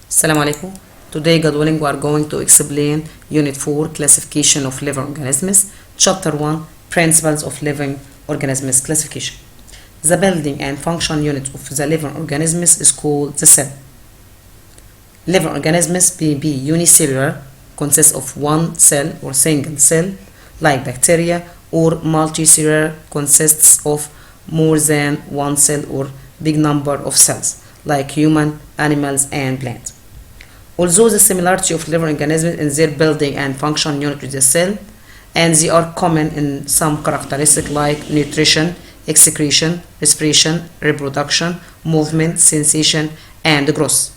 Assalamu alaikum. Today, God willing, we are going to explain Unit 4, Classification of Living Organisms, Chapter 1, Principles of Living Organisms Classification. The building and function unit of the living organisms is called the cell. Living organisms may be unicellular, consists of one cell or single cell, like bacteria, or multicellular, consists of more than one cell or big number of cells, like human, animals, and plants. Although the similarity of living organisms in their building and function unit with the cell, and they are common in some characteristics like nutrition, excretion, respiration, reproduction, movement, sensation, and growth.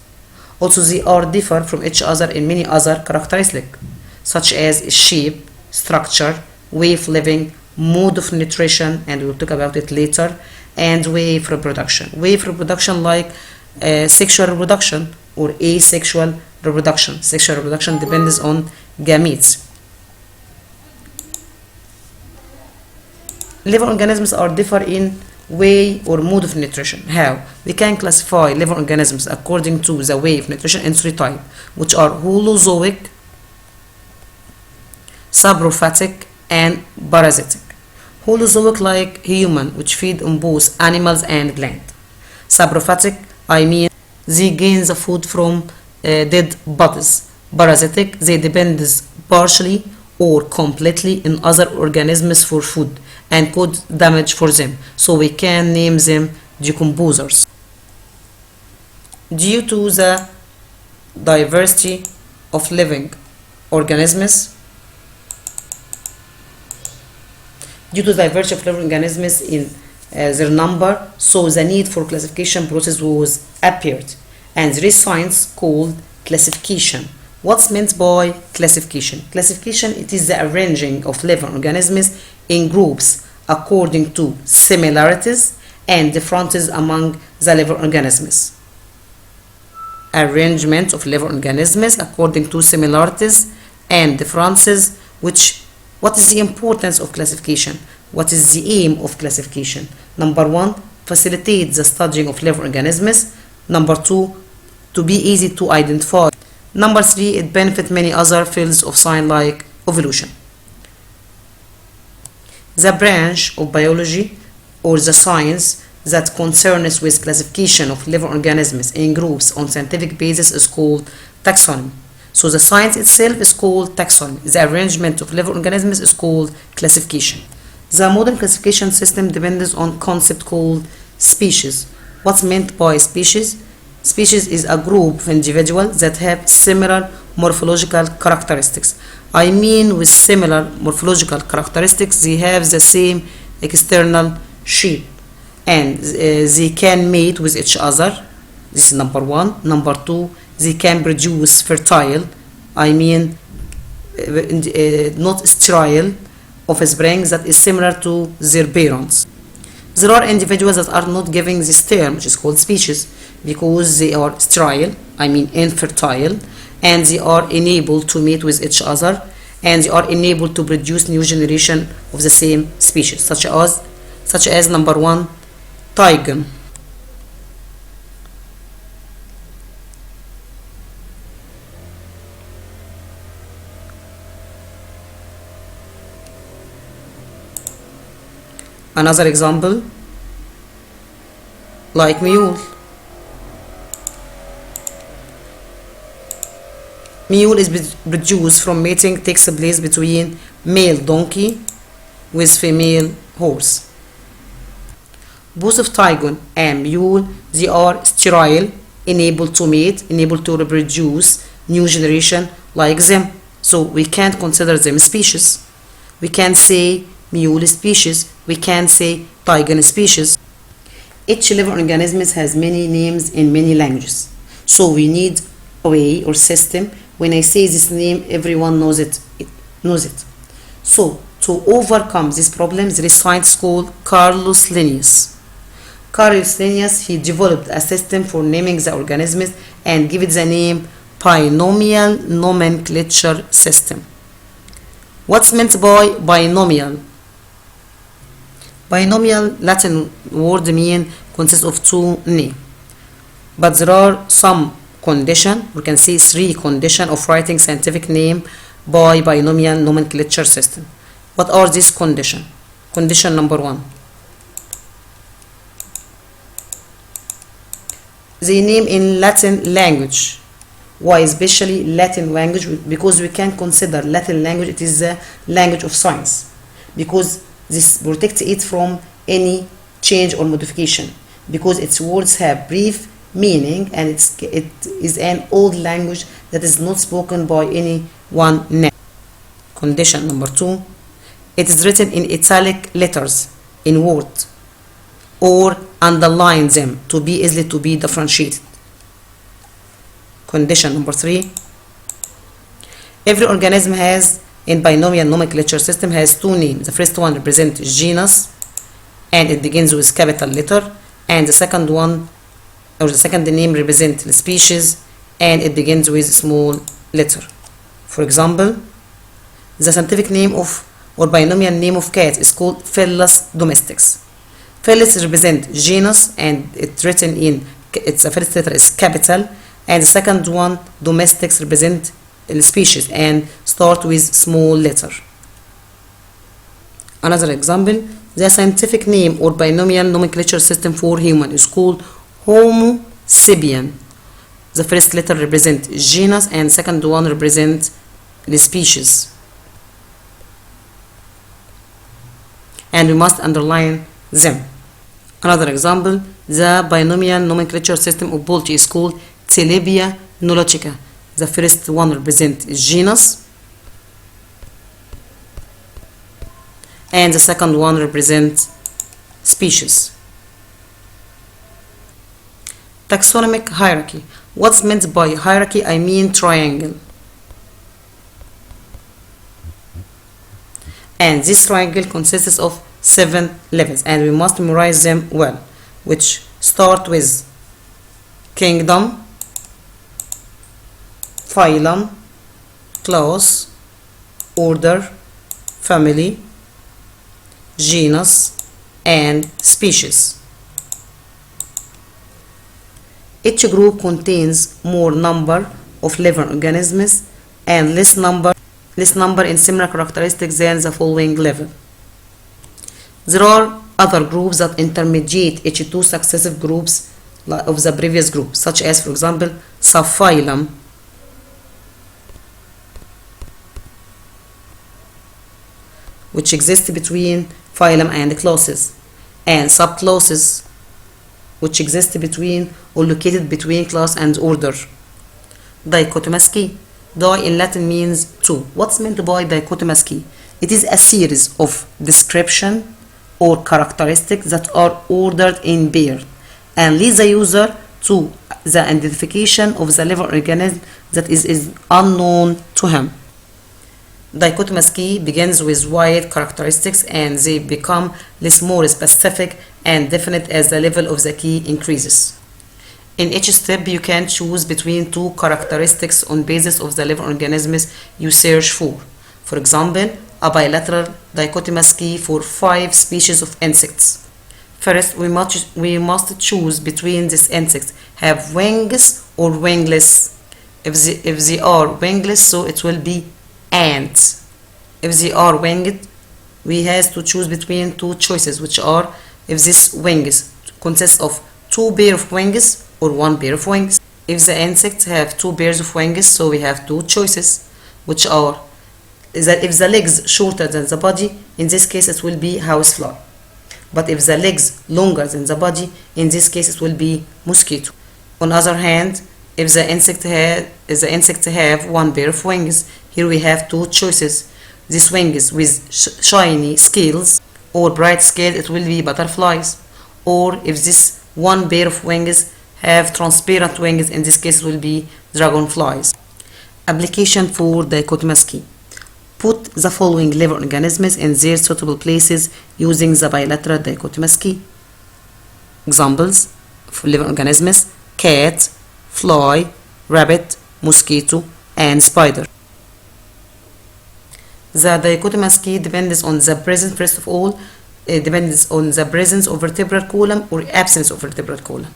Also, they are differ from each other in many other characteristics, such as shape, structure, way of living, mode of nutrition, and we'll talk about it later, and way of reproduction. Way of reproduction like sexual reproduction or asexual reproduction. Sexual reproduction depends on gametes. Living organisms are differ in way or mode of nutrition. How? We can classify living organisms according to the way of nutrition in three types, which are holozoic, saprophytic, and parasitic. Holozoic like human, which feed on both animals and plants. Saprophytic, they gain the food from dead bodies. Parasitic, they depend partially or completely in other organisms for food and cause damage for them, so we can name them decomposers. Due to the diversity of living organisms, in their number, so the need for classification process was appeared, and there is science called classification. What's meant by classification? Classification, it is the arranging of living organisms in groups according to similarities and differences among the living organisms. Arrangement of living organisms according to similarities and differences. What is the importance of classification? What is the aim of classification? Number one, facilitate the studying of living organisms. Number two, to be easy to identify. Number three, it benefits many other fields of science like evolution. The branch of biology or the science that concerns with classification of living organisms in groups on scientific basis is called taxonomy. So the science itself is called taxonomy. The arrangement of living organisms is called classification. The modern classification system depends on concept called species. What's meant by species? Species is a group of individuals that have similar morphological characteristics. With similar morphological characteristics, they have the same external shape and they can mate with each other. This is number one. Number two, they can produce fertile, not sterile, offspring that is similar to their parents. There are individuals that are not giving this term, which is called species, because they are sterile, infertile, and they are unable to mate with each other, and they are unable to produce new generation of the same species, such as number one, tiger. Another example, like mule. Mule is produced from mating takes place between male donkey with female horse. Both of tiger and mule, they are sterile, unable to mate, unable to reproduce new generation like them. So we can't consider them species. We can't say mule species. We can't say tiger species. Each living organism has many names in many languages. So we need a way or system. When I say this name, everyone knows it. So to overcome this problem, there is science called Carlos Linnaeus. Carlos Linnaeus, he developed a system for naming the organisms and give it the name binomial nomenclature system. What's meant by binomial? Binomial Latin word consists of two names, but there are some condition. We can see 3 conditions of writing scientific name by binomial nomenclature system. What are these conditions? Condition number 1. They name in Latin language. Why especially Latin language? Because we can consider Latin language, it is the language of science, because this protects it from any change or modification, because its words have brief meaning and it is an old language that is not spoken by anyone now. Condition number 2. It is written in italic letters in Word or underline them to be easily to be differentiated. Condition number 3. Every organism has in binomial nomenclature system has 2 names. The first one represents genus and it begins with capital letter, and the second one or the second name represents the species and it begins with small letter. For example, the scientific name of or binomial name of cat is called Felis domesticus. Felis represents genus and it's written in its first letter is capital, and the second one domesticus represent the species and start with small letter. Another example, the scientific name or binomial nomenclature system for human is called Homo sapien. The first letter represents genus and second one represents the species, and we must underline them. Another example, the binomial nomenclature system of poultry is called Tilapia nologica. The first one represents genus and the second one represents species. Taxonomic hierarchy. What's meant by hierarchy? I mean triangle. And this triangle consists of 7 levels and we must memorize them well, which start with kingdom, phylum, class, order, family, genus, and species. Each group contains more number of living organisms and less number in similar characteristics than the following level. There are other groups that intermediate each 2 successive groups of the previous group, such as, for example, subphylum, which exist between phylum and classes, and subclasses, which exist between or located between class and order. Dichotomous key. Di in Latin means 2. What's meant by dichotomous key? It is a series of description or characteristics that are ordered in pair and lead the user to the identification of the living organism that is unknown to him. Dichotomous key begins with wide characteristics and they become less more specific and definite as the level of the key increases. In each step, you can choose between 2 characteristics on basis of the living organisms you search for. For example, a bilateral dichotomous key for 5 species of insects. First, we must choose between these insects have wings or wingless. If they are wingless, so it will be ants. If they are winged, we have to choose between 2 choices, which are if this wings consists of 2 pairs of wings or 1 pair of wings. If the insects have 2 pairs of wings, so we have 2 choices, which are that if the legs shorter than the body, in this case it will be housefly. But if the legs longer than the body, in this case it will be mosquito. On the other hand, if the insect have 1 pair of wings, here we have 2 choices. This wings with shiny scales or bright scales, it will be butterflies. Or if this 1 pair of wings have transparent wings, in this case it will be dragonflies. Application for dichotomous key. Put the following living organisms in their suitable places using the bilateral dichotomous key. Examples for living organisms: cat, fly, rabbit, mosquito, and spider. The dichotomous key depends on the presence, first of all, it depends on the presence of vertebral column or absence of vertebral column.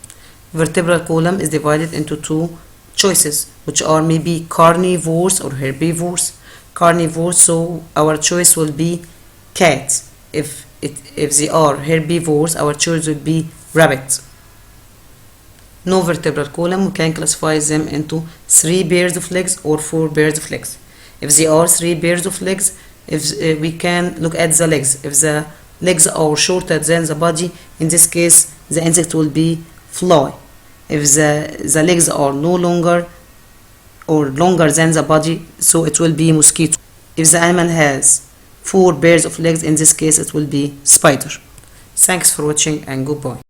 Vertebral column is divided into 2 choices, which are maybe carnivores or herbivores. Carnivores, so our choice will be cat. If they are herbivores, our choice would be rabbit. No vertebral column, we can classify them into 3 pairs of legs or 4 pairs of legs. If they are 3 pairs of legs, if we can look at the legs. If the legs are shorter than the body, in this case the insect will be fly. If the legs are no longer or longer than the body, so it will be mosquito. If the animal has 4 pairs of legs, in this case it will be spider. Thanks for watching and goodbye.